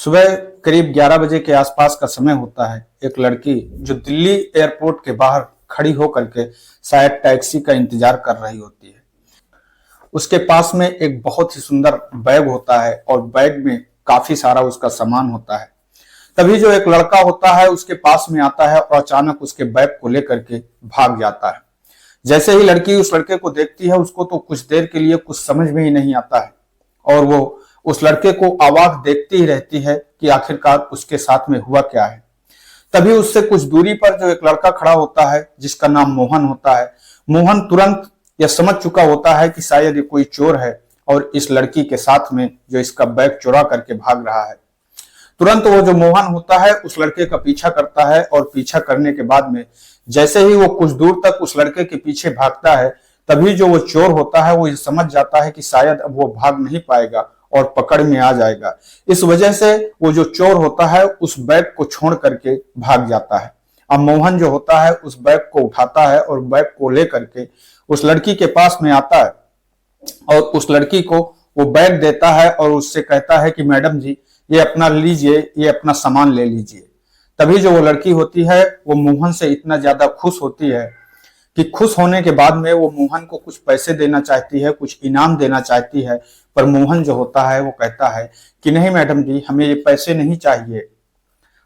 सुबह करीब 11 बजे के आसपास का समय होता है। एक लड़की जो दिल्ली एयरपोर्ट के बाहर खड़ी होकर के शायद टैक्सी का इंतजार कर रही होती है। उसके पास में एक बहुत ही सुंदर बैग होता है और बैग में काफी सारा उसका सामान होता है। तभी जो एक लड़का होता है उसके पास में आता है और अचानक उसके बैग को लेकर के भाग जाता है। जैसे ही लड़की उस लड़के को देखती है, उसको तो कुछ देर के लिए कुछ समझ में ही नहीं आता है और वो उस लड़के को अवाक देखती ही रहती है कि आखिरकार उसके साथ में हुआ क्या है। तभी उससे कुछ दूरी पर जो एक लड़का खड़ा होता है जिसका नाम मोहन होता है। मोहन तुरंत यह समझ चुका होता है कि शायद ये कोई चोर है और इस लड़की के साथ में जो इसका बैग चुरा करके भाग रहा है। तुरंत वो जो मोहन होता है उस लड़के का पीछा करता है और पीछा करने के बाद में जैसे ही वो कुछ दूर तक उस लड़के के पीछे भागता है, तभी जो वो चोर होता है वो ये समझ जाता है कि शायद अब वो भाग नहीं पाएगा और पकड़ में आ जाएगा। इस वजह से वो जो चोर होता है उस बैग को छोड़ करके भाग जाता है। अब मोहन जो होता है उस बैग को उठाता है और बैग को लेकर के उस लड़की के पास में आता है और उस लड़की को वो बैग देता है और उससे कहता है कि मैडम जी, ये अपना लीजिए, ये अपना सामान ले लीजिए। तभी जो वो लड़की होती है वो मोहन से इतना ज्यादा खुश होती है कि खुश होने के बाद में वो मोहन को कुछ पैसे देना चाहती है, कुछ इनाम देना चाहती है। पर मोहन जो होता है वो कहता है कि नहीं मैडम जी, हमें ये पैसे नहीं चाहिए,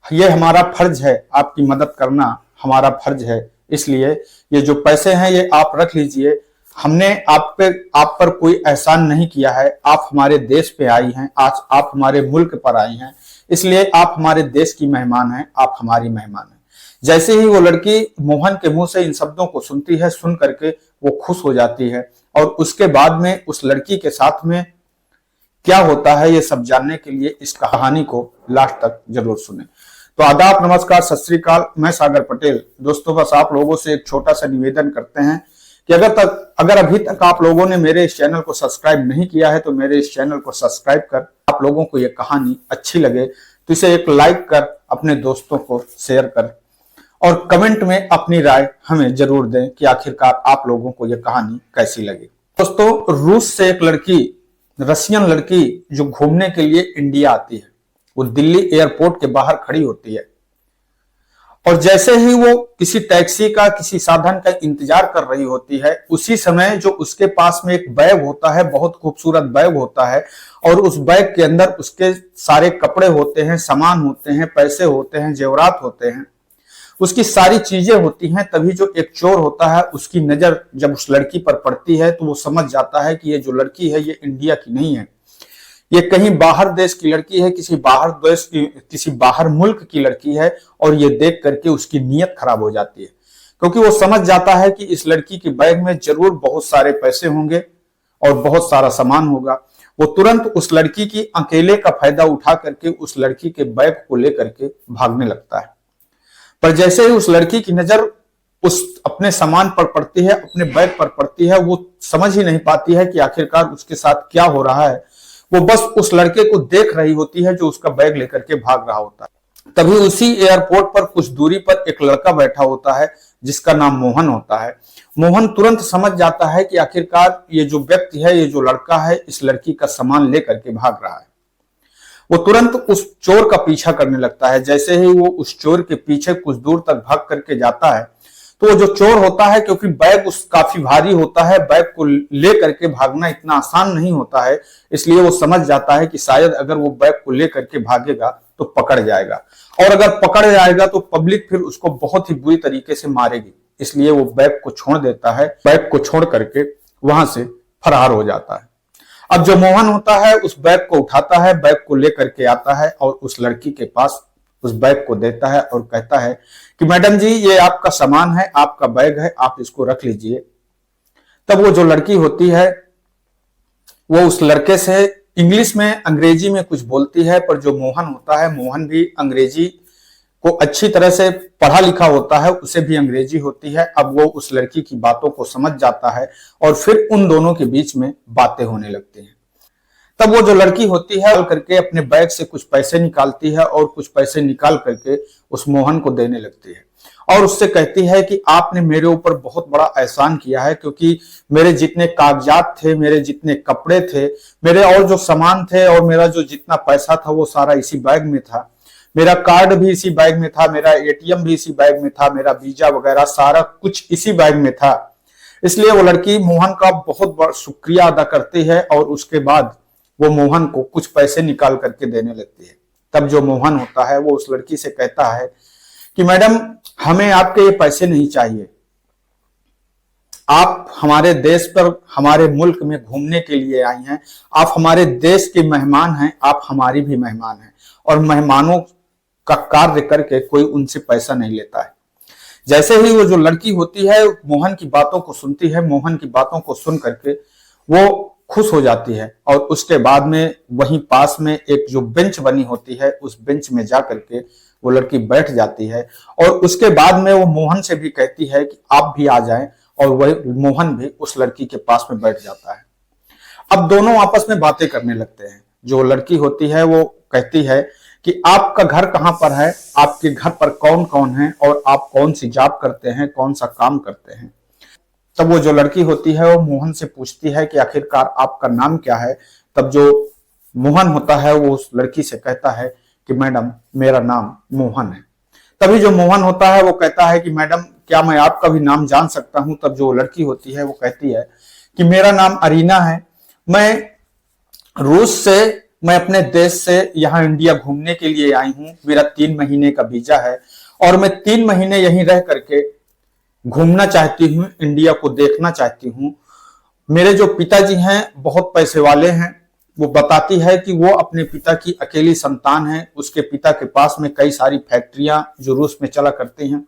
ये हमारा फर्ज है, आपकी मदद करना हमारा फर्ज है, इसलिए ये जो पैसे हैं ये आप रख लीजिए। हमने आप पर कोई एहसान नहीं किया है, आप हमारे देश पे आई हैं, आज आप हमारे मुल्क पर आई हैं, इसलिए आप हमारे देश की मेहमान हैं, आप हमारी मेहमान हैं। जैसे ही वो लड़की मोहन के मुंह से इन शब्दों को सुनती है, सुन करके वो खुश हो जाती है और उसके बाद में उस लड़की के साथ में क्या होता है ये सब जानने के लिए इस कहानी को लास्ट तक जरूर सुने। तो आदाब, नमस्कार, सत श्री अकाल, मैं सागर पटेल। दोस्तों, बस आप लोगों से एक छोटा सा निवेदन करते हैं कि अगर अभी तक आप लोगों ने मेरे इस चैनल को सब्सक्राइब नहीं किया है तो मेरे इस चैनल को सब्सक्राइब कर, आप लोगों को ये कहानी अच्छी लगे तो इसे एक लाइक कर, अपने दोस्तों को शेयर कर और कमेंट में अपनी राय हमें जरूर दें कि आखिरकार आप लोगों को यह कहानी कैसी लगी। दोस्तों, रूस से एक लड़की, रशियन लड़की जो घूमने के लिए इंडिया आती है, वो दिल्ली एयरपोर्ट के बाहर खड़ी होती है और जैसे ही वो किसी टैक्सी का, किसी साधन का इंतजार कर रही होती है, उसी समय जो उसके पास में एक बैग होता है, बहुत खूबसूरत बैग होता है और उस बैग के अंदर उसके सारे कपड़े होते हैं, सामान होते हैं, पैसे होते हैं, जेवरात होते हैं, उसकी सारी चीजें होती हैं। तभी जो एक चोर होता है उसकी नजर जब उस लड़की पर पड़ती है तो वो समझ जाता है कि ये जो लड़की है ये इंडिया की नहीं है, ये कहीं बाहर देश की लड़की है, किसी बाहर मुल्क की लड़की है। और ये देख करके उसकी नीयत खराब हो जाती है, क्योंकि वो समझ जाता है कि इस लड़की के बैग में जरूर बहुत सारे पैसे होंगे और बहुत सारा सामान होगा। वो तुरंत उस लड़की की अकेले का फायदा उठा करके उस लड़की के बैग को लेकर के भागने लगता है। पर जैसे ही उस लड़की की नजर उस अपने सामान पर पड़ती है, अपने बैग पर पड़ती है, वो समझ ही नहीं पाती है कि आखिरकार उसके साथ क्या हो रहा है। वो बस उस लड़के को देख रही होती है जो उसका बैग लेकर के भाग रहा होता है। तभी उसी एयरपोर्ट पर कुछ दूरी पर एक लड़का बैठा होता है जिसका नाम मोहन होता है। मोहन तुरंत समझ जाता है कि आखिरकार ये जो व्यक्ति है, ये जो लड़का है, इस लड़की का सामान लेकर के भाग रहा है। वो तुरंत उस चोर का पीछा करने लगता है। जैसे ही वो उस चोर के पीछे कुछ दूर तक भाग करके जाता है तो वो जो चोर होता है, क्योंकि बैग काफी भारी होता है, बैग को ले करके भागना इतना आसान नहीं होता है, इसलिए वो समझ जाता है कि शायद अगर वो बैग को ले करके भागेगा तो पकड़ जाएगा और अगर पकड़ जाएगा तो पब्लिक फिर उसको बहुत ही बुरी तरीके से मारेगी। इसलिए वो बैग को छोड़ देता है, बैग को छोड़ करके वहां से फरार हो जाता है। अब जो मोहन होता है उस बैग को उठाता है, बैग को लेकर के आता है और उस लड़की के पास उस बैग को देता है और कहता है कि मैडम जी, ये आपका सामान है, आपका बैग है, आप इसको रख लीजिए। तब वो जो लड़की होती है वो उस लड़के से इंग्लिश में, अंग्रेजी में कुछ बोलती है, पर जो मोहन होता है, मोहन भी अंग्रेजी को अच्छी तरह से पढ़ा लिखा होता है, उसे भी अंग्रेजी होती है। अब वो उस लड़की की बातों को समझ जाता है और फिर उन दोनों के बीच में बातें होने लगती हैं। तब वो जो लड़की होती है करके अपने बैग से कुछ पैसे निकालती है और कुछ पैसे निकाल करके उस मोहन को देने लगती है और उससे कहती है कि आपने मेरे ऊपर बहुत बड़ा एहसान किया है, क्योंकि मेरे जितने कागजात थे, मेरे जितने कपड़े थे, मेरे और जो सामान थे और मेरा जो जितना पैसा था वो सारा इसी बैग में था। मेरा कार्ड भी इसी बैग में था, मेरा एटीएम भी इसी बैग में था, मेरा वीजा वगैरह सारा कुछ इसी बैग में था। इसलिए वो लड़की मोहन का बहुत बड़ा शुक्रिया अदा करती है और उसके बाद वो मोहन को कुछ पैसे निकाल करके देने लगती है। तब जो मोहन होता है वो उस लड़की से कहता है कि मैडम, हमें आपके ये पैसे नहीं चाहिए, आप हमारे देश पर, हमारे मुल्क में घूमने के लिए आई हैं, आप हमारे देश के मेहमान हैं, आप हमारी भी मेहमान हैं, और मेहमानों का कार्य करके कोई उनसे पैसा नहीं लेता है। जैसे ही वो जो लड़की होती है मोहन की बातों को सुनती है, मोहन की बातों को सुन करके वो खुश हो जाती है और उसके बाद में वहीं पास में एक जो बेंच बनी होती है उस बेंच में जा करके वो लड़की बैठ जाती है और उसके बाद में वो मोहन से भी कहती है कि आप भी आ जाएं, और वह मोहन भी उस लड़की के पास में बैठ जाता है। अब दोनों आपस में बातें करने लगते हैं। जो लड़की होती है वो कहती है कि आपका घर कहाँ पर है, आपके घर पर कौन कौन है और आप कौन सी जॉब करते हैं, कौन सा काम करते हैं। तब वो जो लड़की होती है वो मोहन से पूछती है कि आखिरकार आपका नाम क्या है। तब जो मोहन होता है वो उस लड़की से कहता है कि मैडम, मेरा नाम मोहन है। तभी जो मोहन होता है वो कहता है कि मैडम, क्या मैं आपका भी नाम जान सकता हूं। तब जो लड़की होती है वो कहती है कि मेरा नाम अरीना है, मैं रूस से, मैं अपने देश से यहाँ इंडिया घूमने के लिए आई हूँ। मेरा 3 महीने का वीजा है और मैं 3 महीने यहीं रह करके घूमना चाहती हूँ, इंडिया को देखना चाहती हूँ। मेरे जो पिताजी हैं बहुत पैसे वाले हैं। वो बताती है कि वो अपने पिता की अकेली संतान है। उसके पिता के पास में कई सारी फैक्ट्रियां जो रूस में चला करती हैं,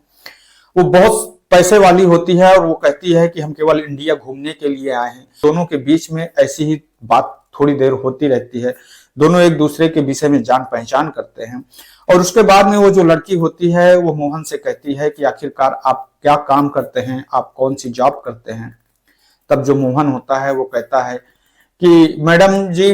वो बहुत पैसे वाली होती है और वो कहती है कि हम केवल इंडिया घूमने के लिए आए हैं। दोनों के बीच में ऐसी ही बात थोड़ी देर होती रहती है। दोनों एक दूसरे के विषय में जान पहचान करते हैं और उसके बाद में वो जो लड़की होती है वो मोहन से कहती है कि आखिरकार आप क्या काम करते हैं, आप कौन सी जॉब करते हैं। तब जो मोहन होता है वो कहता है कि मैडम जी,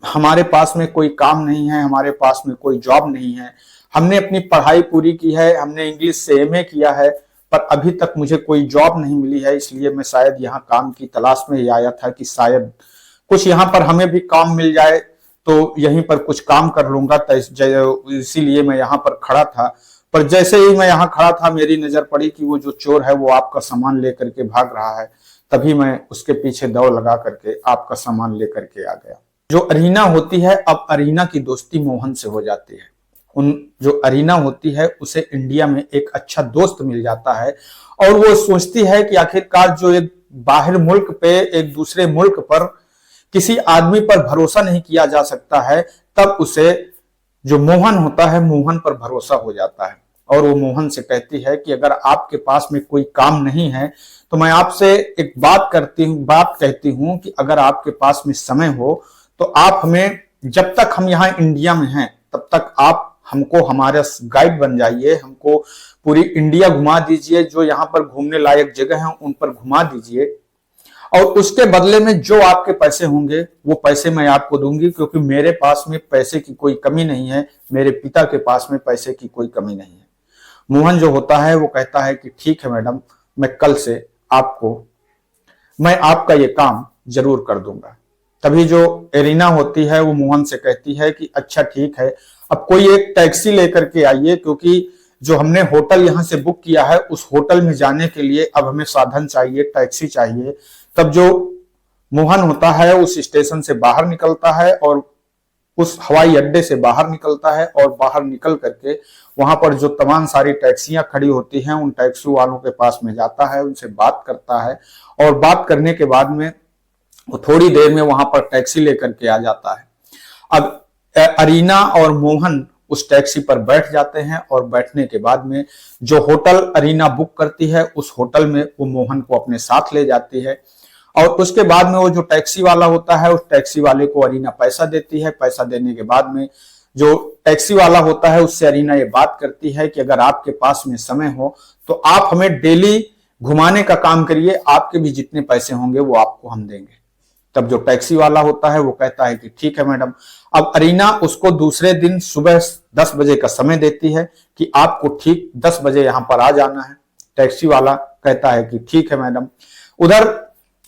हमारे पास में कोई काम नहीं है, हमारे पास में कोई जॉब नहीं है। हमने अपनी पढ़ाई पूरी की है, हमने इंग्लिश से एमए किया है, पर अभी तक मुझे कोई जॉब नहीं मिली है। इसलिए मैं शायद यहाँ काम की तलाश में ही आया था कि शायद कुछ यहाँ पर हमें भी काम मिल जाए तो यहीं पर कुछ काम कर लूंगा। इसीलिए मैं यहाँ पर खड़ा था। पर जैसे ही मैं यहाँ खड़ा था मेरी नजर पड़ी कि वो जो चोर है वो आपका सामान लेकर के भाग रहा है। तभी मैं उसके पीछे दौड़ लगा करके आपका सामान लेकर के आ गया। जो अरीना होती है, अब अरीना की दोस्ती मोहन से हो जाती है। जो अरीना होती है उसे इंडिया में एक अच्छा दोस्त मिल जाता है और वो सोचती है कि आखिरकार जो एक बाहर मुल्क पे, एक दूसरे मुल्क पर किसी आदमी पर भरोसा नहीं किया जा सकता है, तब उसे जो मोहन होता है मोहन पर भरोसा हो जाता है। और वो मोहन से कहती है कि अगर आपके पास में कोई काम नहीं है तो मैं आपसे एक बात कहती हूं कि अगर आपके पास में समय हो तो आप हमें, जब तक हम यहाँ इंडिया में हैं तब तक आप हमको हमारा गाइड बन जाइए, हमको पूरी इंडिया घुमा दीजिए, जो यहाँ पर घूमने लायक जगह हैं उन पर घुमा दीजिए और उसके बदले में जो आपके पैसे होंगे वो पैसे मैं आपको दूंगी, क्योंकि मेरे पास में पैसे की कोई कमी नहीं है, मेरे पिता के पास में पैसे की कोई कमी नहीं है। मोहन जो होता है वो कहता है कि ठीक है मैडम, मैं कल से मैं आपका ये काम जरूर कर दूंगा। तभी जो एरिना होती है वो मोहन से कहती है कि अच्छा ठीक है, अब कोई एक टैक्सी लेकर के आइए, क्योंकि जो हमने होटल यहाँ से बुक किया है उस होटल में जाने के लिए अब हमें साधन चाहिए, टैक्सी चाहिए। तब जो मोहन होता है उस स्टेशन से बाहर निकलता है और उस हवाई अड्डे से बाहर निकलता है और बाहर निकल करके वहां पर जो तमाम सारी टैक्सियां खड़ी होती हैं उन टैक्सी वालों के पास में जाता है, उनसे बात करता है और बात करने के बाद में वो थोड़ी देर में वहां पर टैक्सी लेकर के आ जाता है। अब अरीना और मोहन उस टैक्सी पर बैठ जाते हैं और बैठने के बाद में जो होटल अरीना बुक करती है उस होटल में वो मोहन को अपने साथ ले जाती है और उसके बाद में वो जो टैक्सी वाला होता है उस टैक्सी वाले को अरीना पैसा देती है। पैसा देने के बाद में जो टैक्सी वाला होता है उससे अरीना ये बात करती है कि अगर आपके पास में समय हो तो आप हमें डेली घुमाने का काम करिए, आपके भी जितने पैसे होंगे वो आपको हम देंगे। तब जो टैक्सी वाला होता है वो कहता है कि ठीक है मैडम। अब अरीना उसको दूसरे दिन सुबह 10 बजे का समय देती है कि आपको ठीक 10 बजे यहां पर आ जाना है। टैक्सी वाला कहता है कि ठीक है मैडम। उधर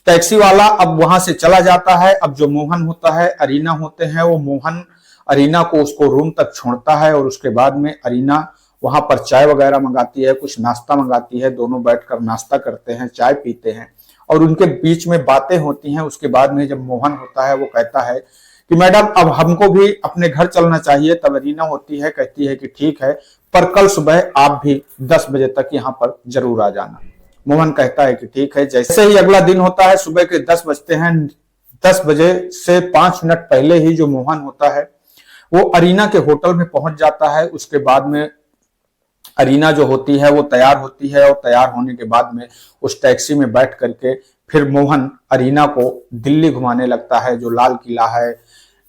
टैक्सी वाला अब वहां से चला जाता है। अब जो मोहन होता है, अरीना होते हैं, वो मोहन अरीना को उसको रूम तक छोड़ता है और उसके बाद में अरीना वहां पर चाय वगैरह मंगाती है, कुछ नाश्ता मंगाती है। दोनों बैठकर नाश्ता करते हैं, चाय पीते हैं और उनके बीच में बातें होती हैं। उसके बाद में जब मोहन होता है वो कहता है कि मैडम अब हमको भी अपने घर चलना चाहिए। तब अरीना होती है, कहती है कि ठीक है, पर कल सुबह आप भी 10 बजे तक यहाँ पर जरूर आ जाना। मोहन कहता है कि ठीक है। जैसे ही अगला दिन होता है, सुबह के 10 बजते हैं। 10 बजे से 5 मिनट पहले ही जो मोहन होता है वो अरीना के होटल में पहुंच जाता है। उसके बाद में अरीना जो होती है वो तैयार होती है और तैयार होने के बाद में उस टैक्सी में बैठ करके फिर मोहन अरीना को दिल्ली घुमाने लगता है। जो लाल किला है,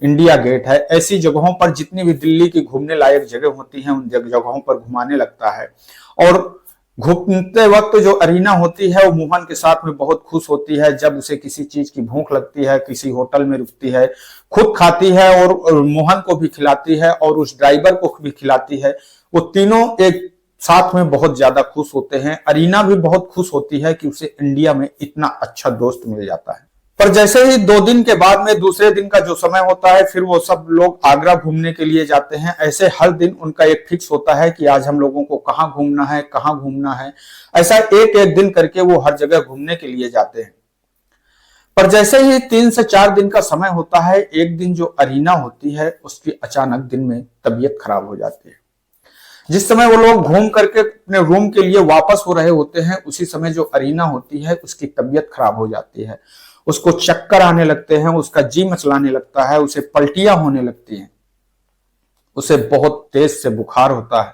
इंडिया गेट है, ऐसी जगहों पर जितनी भी दिल्ली की घूमने लायक जगह होती हैं उन जगहों पर घुमाने लगता है। और घूमते वक्त जो अरीना होती है वो मोहन के साथ में बहुत खुश होती है। जब उसे किसी चीज की भूख लगती है, किसी होटल में रुकती है, खुद खाती है और मोहन को भी खिलाती है और उस ड्राइवर को भी खिलाती है। वो तीनों एक साथ में बहुत ज्यादा खुश होते हैं। अरीना भी बहुत खुश होती है कि उसे इंडिया में इतना अच्छा दोस्त मिल जाता है। पर जैसे ही 2 दिन के बाद में दूसरे दिन का जो समय होता है, फिर वो सब लोग आगरा घूमने के लिए जाते हैं। ऐसे हर दिन उनका एक फिक्स होता है कि आज हम लोगों को कहाँ घूमना है, कहाँ घूमना है। ऐसा एक एक दिन करके वो हर जगह घूमने के लिए जाते हैं। पर जैसे ही 3 से 4 दिन का समय होता है, एक दिन जो अरीना होती है उसकी अचानक दिन में तबीयत खराब हो जाती है। जिस समय वो लोग घूम करके अपने रूम के लिए वापस हो रहे होते हैं, उसी समय जो अरीना होती है उसकी तबीयत खराब हो जाती है। उसको चक्कर आने लगते हैं, उसका जी मचलाने लगता है, उसे पलटियां होने लगती हैं, उसे बहुत तेज से बुखार होता है।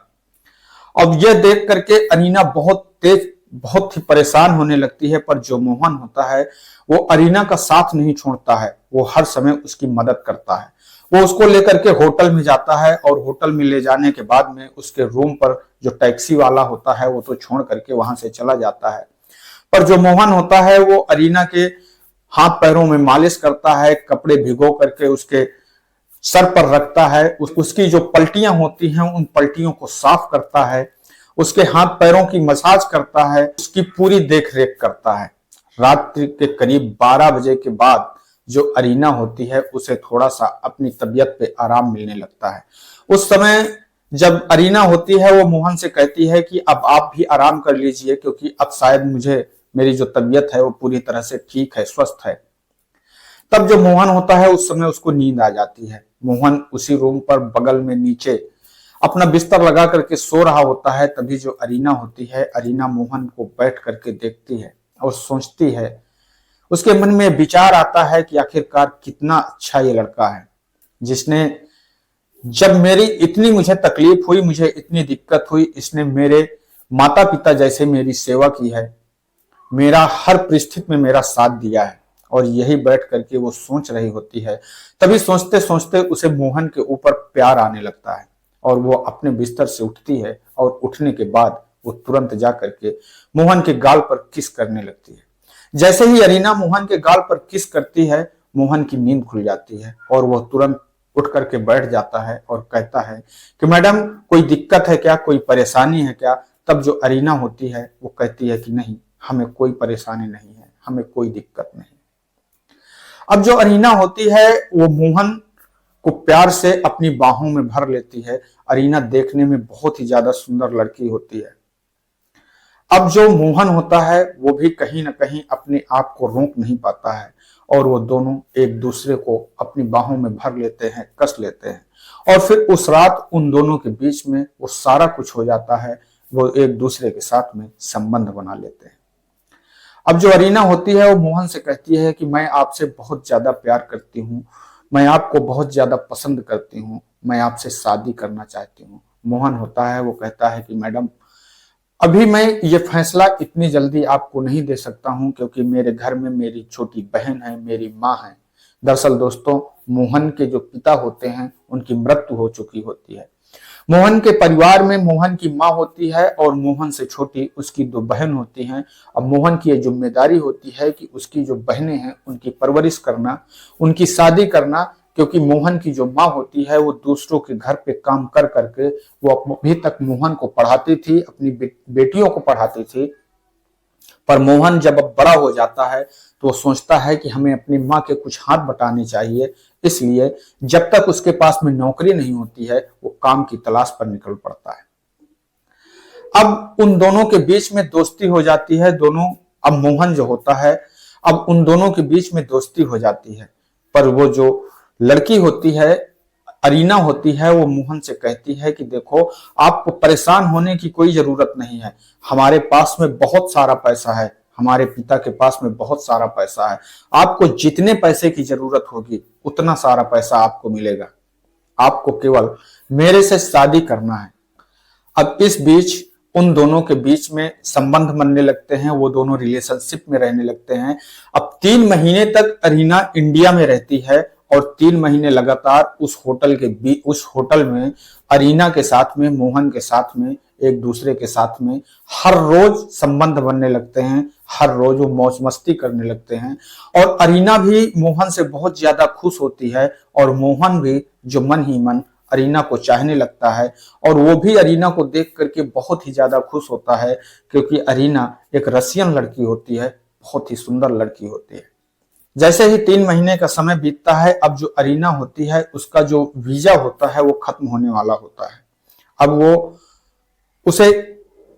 अब यह देख करके अरीना बहुत ही परेशान होने लगती है। पर जो मोहन होता है वो अरीना का साथ नहीं छोड़ता है, वो हर समय उसकी मदद करता है। वो उसको लेकर के होटल में जाता है और होटल में ले जाने के बाद में उसके रूम पर जो टैक्सी वाला होता है वो तो छोड़ करके वहां से चला जाता है। पर जो मोहन होता है वो अरीना के हाथ पैरों में मालिश करता है, कपड़े भिगो करके उसके सर पर रखता है, उसकी जो पलटियां होती हैं उन पलटियों को साफ करता है, उसके हाथ पैरों की मसाज करता है, उसकी पूरी देख रेख करता है। रात्रि के करीब 12 बजे के बाद जो अरीना होती है उसे थोड़ा सा अपनी तबीयत पे आराम मिलने लगता है। उस समय जब अरीना होती है वो मोहन से कहती है कि अब आप भी आराम कर लीजिए, क्योंकि अब शायद मेरी जो तबीयत है वो पूरी तरह से ठीक है, स्वस्थ है। तब जो मोहन होता है उस समय उसको नींद आ जाती है। मोहन उसी रूम पर बगल में नीचे अपना बिस्तर लगा करके सो रहा होता है। तभी जो अरीना होती है, अरीना मोहन को बैठ करके देखती है और सोचती है, उसके मन में विचार आता है कि आखिरकार कितना अच्छा ये लड़का है, जिसने जब मेरी इतनी मुझे तकलीफ हुई, मुझे इतनी दिक्कत हुई, इसने मेरे माता पिता जैसे मेरी सेवा की है, मेरा हर परिस्थिति में मेरा साथ दिया है। और यही बैठ करके वो सोच रही होती है। तभी सोचते सोचते उसे मोहन के ऊपर प्यार आने लगता है और वो अपने बिस्तर से उठती है और उठने के बाद वो तुरंत जा करके मोहन के गाल पर किस करने लगती है। जैसे ही अरीना मोहन के गाल पर किस करती है, मोहन की नींद खुल जाती है और वह तुरंत उठ करके बैठ जाता है और कहता है कि मैडम कोई दिक्कत है क्या, कोई परेशानी है क्या। तब जो अरीना होती है वो कहती है कि नहीं, हमें कोई परेशानी नहीं है, हमें कोई दिक्कत नहीं। अब जो अरीना होती है वो मोहन को प्यार से अपनी बाहों में भर लेती है। अरीना देखने में बहुत ही ज्यादा सुंदर लड़की होती है। अब जो मोहन होता है वो भी कहीं ना कहीं अपने आप को रोक नहीं पाता है और वो दोनों एक दूसरे को अपनी बाहों में भर लेते हैं, कस लेते हैं। और फिर उस रात उन दोनों के बीच में वो सारा कुछ हो जाता है। वो एक दूसरे के साथ में संबंध बना लेते हैं। अब जो अरीना होती है वो मोहन से कहती है कि मैं आपसे बहुत ज्यादा प्यार करती हूँ, मैं आपको बहुत ज्यादा पसंद करती हूँ, मैं आपसे शादी करना चाहती हूँ। मोहन होता है वो कहता है कि मैडम अभी मैं ये फैसला इतनी जल्दी आपको नहीं दे सकता हूं, क्योंकि मेरे घर में मेरी छोटी बहन है, मेरी माँ है। दरअसल दोस्तों, मोहन के जो पिता होते हैं उनकी मृत्यु हो चुकी होती है। मोहन के परिवार में मोहन की माँ होती है और मोहन से छोटी उसकी 2 बहन होती हैं। अब मोहन की यह जिम्मेदारी होती है कि उसकी जो बहनें हैं उनकी परवरिश करना, उनकी शादी करना, क्योंकि मोहन की जो माँ होती है वो दूसरों के घर पे काम कर करके वो अभी तक मोहन को पढ़ाती थी, अपनी बेटियों को पढ़ाती थी। पर मोहन जब अब बड़ा हो जाता है तो वो सोचता है कि हमें अपनी माँ के कुछ हाथ बटाने चाहिए, इसलिए जब तक उसके पास में नौकरी नहीं होती है वो काम की तलाश पर निकल पड़ता है। अब उन दोनों के बीच में दोस्ती हो जाती है। दोनों, अब मोहन जो होता है, अब उन दोनों के बीच में दोस्ती हो जाती है। पर वो जो लड़की होती है, अरीना होती है, वो मोहन से कहती है कि देखो, आपको परेशान होने की कोई जरूरत नहीं है, हमारे पास में बहुत सारा पैसा है, हमारे पिता के पास में बहुत सारा पैसा है, आपको जितने पैसे की जरूरत होगी उतना सारा पैसा आपको मिलेगा, आपको केवल मेरे से शादी करना है। अब इस बीच उन दोनों के बीच में संबंध बनने लगते हैं, वो दोनों रिलेशनशिप में रहने लगते हैं। अब 3 महीने तक अरीना इंडिया में रहती है और 3 महीने लगातार उस होटल में अरीना के साथ में, मोहन के साथ में, एक दूसरे के साथ में हर रोज संबंध बनने लगते हैं, हर रोज वो मौज मस्ती करने लगते हैं। और अरीना भी मोहन से बहुत ज्यादा खुश होती है और मोहन भी जो मन ही मन अरीना को चाहने लगता है और वो भी अरीना को देख करके बहुत ही ज्यादा खुश होता है, क्योंकि अरीना एक रसियन लड़की होती है, बहुत ही सुंदर लड़की होती है। जैसे ही 3 महीने का समय बीतता है, अब जो अरीना होती है उसका जो वीजा होता है वो खत्म होने वाला होता है। अब वो उसे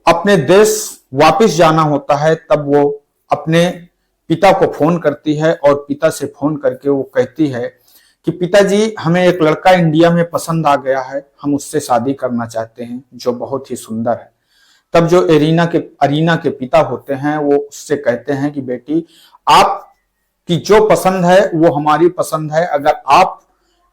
अपने देश वापस जाना होता है। तब वो अपने पिता को फोन करती है और पिता से फोन करके वो कहती है कि पिताजी, हमें एक लड़का इंडिया में पसंद आ गया है, हम उससे शादी करना चाहते हैं, जो बहुत ही सुंदर है। तब जो अरीना के पिता होते हैं वो उससे कहते हैं कि बेटी, आपकी जो पसंद है वो हमारी पसंद है, अगर आप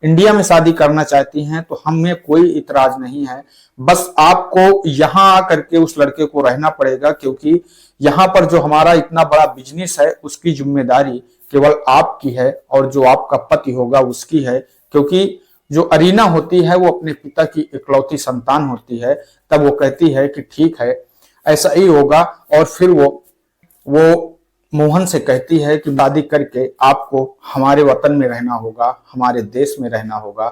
इंडिया में शादी करना चाहती हैं तो हमें कोई इतराज नहीं है, बस आपको यहां आकर के उस लड़के को रहना पड़ेगा, क्योंकि यहां पर जो हमारा इतना बड़ा बिजनेस है उसकी जिम्मेदारी केवल आपकी है और जो आपका पति होगा उसकी है, क्योंकि जो अरीना होती है वो अपने पिता की इकलौती संतान होती है। तब वो कहती है कि ठीक है, ऐसा ही होगा। और फिर वो मोहन से कहती है कि शादी करके आपको हमारे वतन में रहना होगा, हमारे देश में रहना होगा।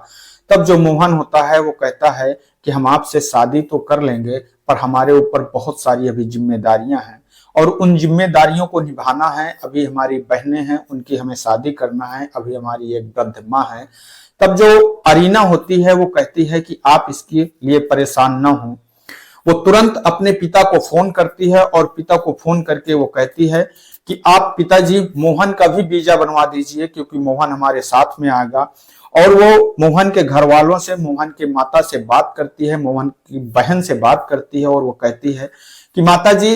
तब जो मोहन होता है वो कहता है कि हम आपसे शादी तो कर लेंगे, पर हमारे ऊपर बहुत सारी अभी जिम्मेदारियां हैं और उन जिम्मेदारियों को निभाना है। अभी हमारी बहनें हैं, उनकी हमें शादी करना है, अभी हमारी एक वृद्ध माँ है। तब जो अरीना होती है वो कहती है कि आप इसके लिए परेशान न हो। वो तुरंत अपने पिता को फोन करती है और पिता को फोन करके वो कहती है कि आप पिताजी मोहन का भी वीजा बनवा दीजिए, क्योंकि मोहन हमारे साथ में आएगा। और वो मोहन के घर वालों से, मोहन के माता से बात करती है, मोहन की बहन से बात करती है और वो कहती है कि माताजी,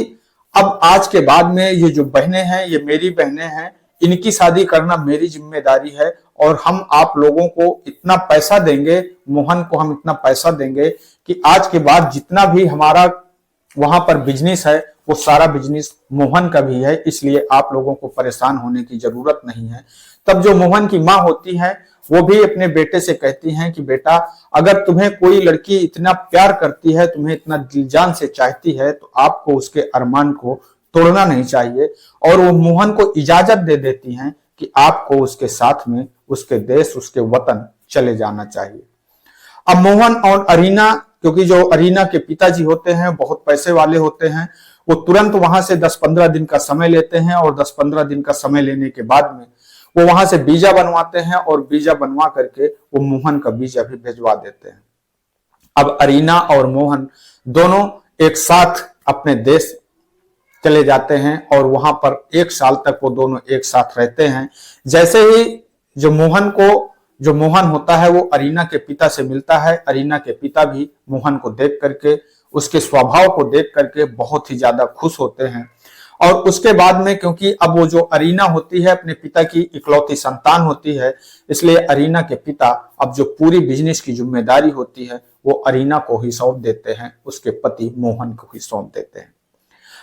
अब आज के बाद में ये जो बहनें हैं ये मेरी बहनें हैं, इनकी शादी करना मेरी जिम्मेदारी है और हम आप लोगों को इतना पैसा देंगे, मोहन को हम इतना पैसा देंगे कि आज के बाद जितना भी हमारा वहां पर बिजनेस है वो सारा बिजनेस मोहन का भी है, इसलिए आप लोगों को परेशान होने की जरूरत नहीं है। तब जो मोहन की माँ होती है वो भी अपने बेटे से कहती हैं कि बेटा, अगर तुम्हें कोई लड़की इतना प्यार करती है, तुम्हें इतना दिल जान से चाहती है, तो आपको उसके अरमान को तोड़ना नहीं चाहिए। और वो मोहन को इजाजत दे देती हैं कि आपको उसके साथ में उसके देश, उसके वतन चले जाना चाहिए। अब मोहन और अरीना, क्योंकि जो अरीना के पिताजी होते हैं बहुत पैसे वाले होते हैं, वो तुरंत वहां से 10-15 दिन का समय लेते हैं और 10-15 दिन का समय लेने के बाद में वो वहां से वीजा बनवाते हैं और वीजा बनवा करके वो मोहन का वीजा भी भिजवा देते हैं। अब अरीना और मोहन दोनों एक साथ अपने देश चले जाते हैं और वहां पर 1 साल तक वो दोनों एक साथ रहते हैं। जैसे ही जो मोहन होता है वो अरीना के पिता से मिलता है, अरीना के पिता भी मोहन को देख करके, उसके स्वभाव को देख करके बहुत ही ज्यादा खुश होते हैं। और उसके बाद में, क्योंकि अब वो जो अरीना होती है अपने पिता की इकलौती संतान होती है, इसलिए अरीना के पिता अब जो पूरी बिजनेस की जिम्मेदारी होती है वो अरीना को ही सौंप देते हैं, उसके पति मोहन को ही सौंप देते हैं।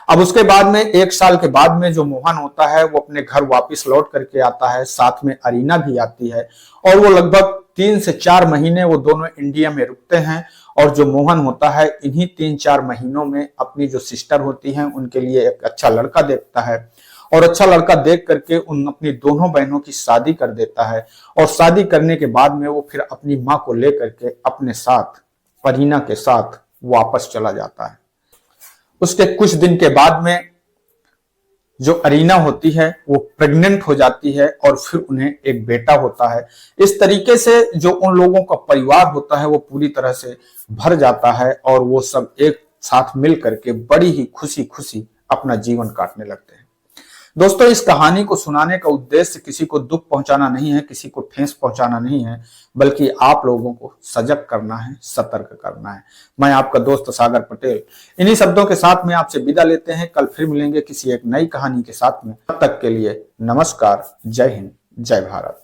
अब उसके बाद में 1 साल के बाद में जो मोहन होता है वो अपने घर वापस लौट करके आता है, साथ में अरीना भी आती है और वो लगभग 3 से 4 महीने वो दोनों इंडिया में रुकते हैं और जो मोहन होता है इन्हीं 3-4 महीनों में अपनी जो सिस्टर होती हैं उनके लिए एक अच्छा लड़का देखता है और अच्छा लड़का देख करके उन अपनी दोनों बहनों की शादी कर देता है और शादी करने के बाद में वो फिर अपनी माँ को लेकर के अपने साथ परीना के साथ वापस चला जाता है। उसके कुछ दिन के बाद में जो अरीना होती है वो प्रेग्नेंट हो जाती है और फिर उन्हें एक बेटा होता है। इस तरीके से जो उन लोगों का परिवार होता है वो पूरी तरह से भर जाता है और वो सब एक साथ मिल करके बड़ी ही खुशी खुशी अपना जीवन काटने लगते हैं। दोस्तों, इस कहानी को सुनाने का उद्देश्य किसी को दुख पहुंचाना नहीं है, किसी को ठेस पहुंचाना नहीं है, बल्कि आप लोगों को सजग करना है, सतर्क करना है। मैं आपका दोस्त सागर पटेल इन्हीं शब्दों के साथ में आपसे विदा लेते हैं। कल फिर मिलेंगे किसी एक नई कहानी के साथ में। तब तक के लिए नमस्कार, जय हिंद, जय भारत।